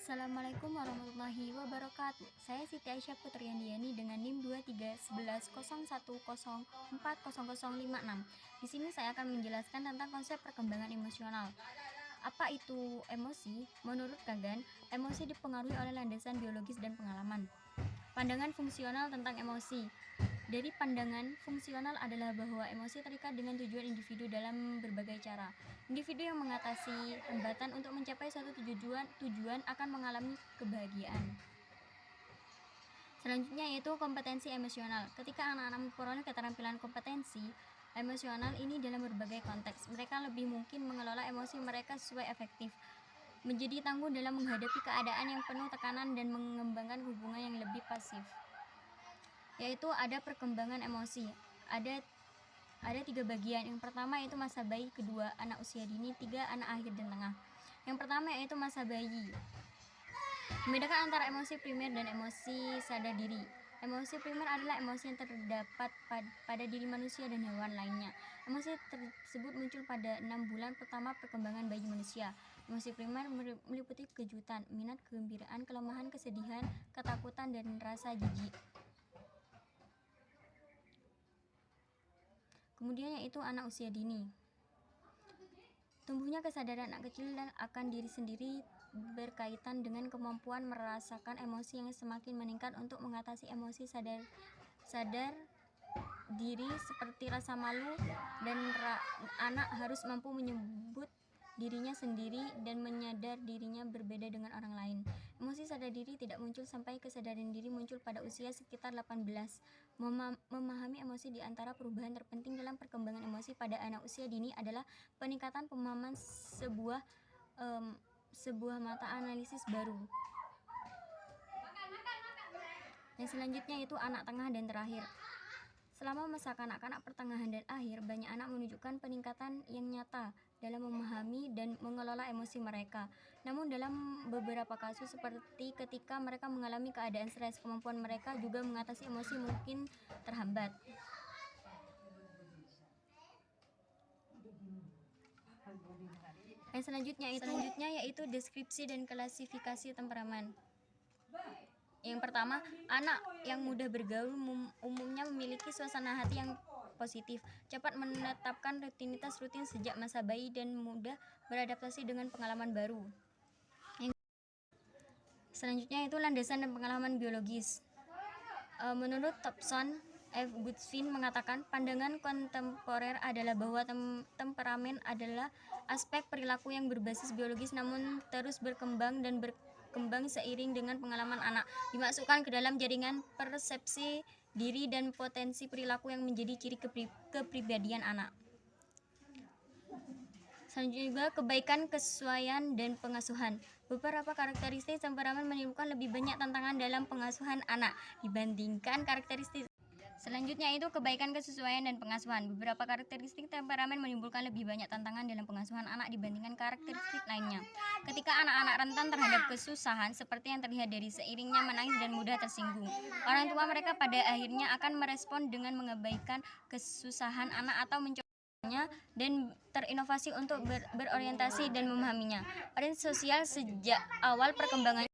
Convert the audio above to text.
Assalamualaikum warahmatullahi wabarakatuh. Saya Siti Aisyah Putriandiani dengan NIM 231101040056. Di sini saya akan menjelaskan tentang konsep perkembangan emosional. Apa itu emosi? Menurut Kagan, emosi dipengaruhi oleh landasan biologis dan pengalaman. Pandangan fungsional tentang emosi. Dari pandangan fungsional adalah bahwa emosi terikat dengan tujuan individu dalam berbagai cara. Individu yang mengatasi hambatan untuk mencapai suatu tujuan akan mengalami kebahagiaan. Selanjutnya yaitu kompetensi emosional. Ketika anak-anak memperoleh keterampilan kompetensi emosional ini dalam berbagai konteks, mereka lebih mungkin mengelola emosi mereka sesuai efektif, menjadi tangguh dalam menghadapi keadaan yang penuh tekanan dan mengembangkan hubungan yang lebih pasif. Yaitu ada perkembangan emosi. Ada 3 bagian. Yang pertama yaitu masa bayi, kedua anak usia dini, 3 anak akhir dan tengah. Yang pertama yaitu masa bayi. Membedakan antara emosi primer dan emosi sadar diri. Emosi primer adalah emosi yang terdapat pada diri manusia dan hewan lainnya. Emosi tersebut muncul pada 6 bulan pertama perkembangan bayi manusia. Emosi primer meliputi kejutan, minat, kegembiraan, kelemahan, kesedihan, ketakutan, dan rasa jijik. Kemudian yaitu anak usia dini. Tumbuhnya kesadaran anak kecil dan akan diri sendiri berkaitan dengan kemampuan merasakan emosi yang semakin meningkat untuk mengatasi emosi sadar diri seperti rasa malu, dan anak harus mampu menyebut dirinya sendiri dan menyadar dirinya berbeda dengan orang lain. Emosi sadar diri tidak muncul sampai kesadaran diri muncul pada usia sekitar 18. Memahami emosi di antara perubahan terpenting dalam perkembangan emosi pada anak usia dini adalah peningkatan pemahaman sebuah mata analisis baru. Yang selanjutnya itu anak tengah dan terakhir. Selama masa kanak-kanak pertengahan dan akhir, banyak anak menunjukkan peningkatan yang nyata dalam memahami dan mengelola emosi mereka. Namun dalam beberapa kasus seperti ketika mereka mengalami keadaan stres, kemampuan mereka juga mengatasi emosi mungkin terhambat. Yang selanjutnya yaitu deskripsi dan klasifikasi temperamen. Yang pertama, anak yang mudah bergaul umumnya memiliki suasana hati yang positif, cepat menetapkan rutinitas rutin sejak masa bayi, dan mudah beradaptasi dengan pengalaman baru. Selanjutnya itu landasan dan pengalaman biologis. Menurut Thompson, F. Goodwin mengatakan pandangan kontemporer adalah bahwa temperamen adalah aspek perilaku yang berbasis biologis namun terus berkembang dan berkembang seiring dengan pengalaman anak, dimasukkan ke dalam jaringan persepsi diri dan potensi perilaku yang menjadi ciri kepribadian anak. Selanjutnya juga kebaikan, kesesuaian, dan pengasuhan. Beberapa karakteristik temperamen menimbulkan lebih banyak tantangan dalam pengasuhan anak dibandingkan karakteristik. Selanjutnya itu kebaikan, kesesuaian, dan pengasuhan. Beberapa karakteristik temperamen menimbulkan lebih banyak tantangan dalam pengasuhan anak dibandingkan karakteristik lainnya. Ketika anak-anak rentan terhadap kesusahan seperti yang terlihat dari seiringnya menangis dan mudah tersinggung, orang tua mereka pada akhirnya akan merespon dengan mengabaikan kesusahan anak atau mencobanya dan terinovasi untuk berorientasi dan memahaminya. Peran sosial sejak awal perkembangan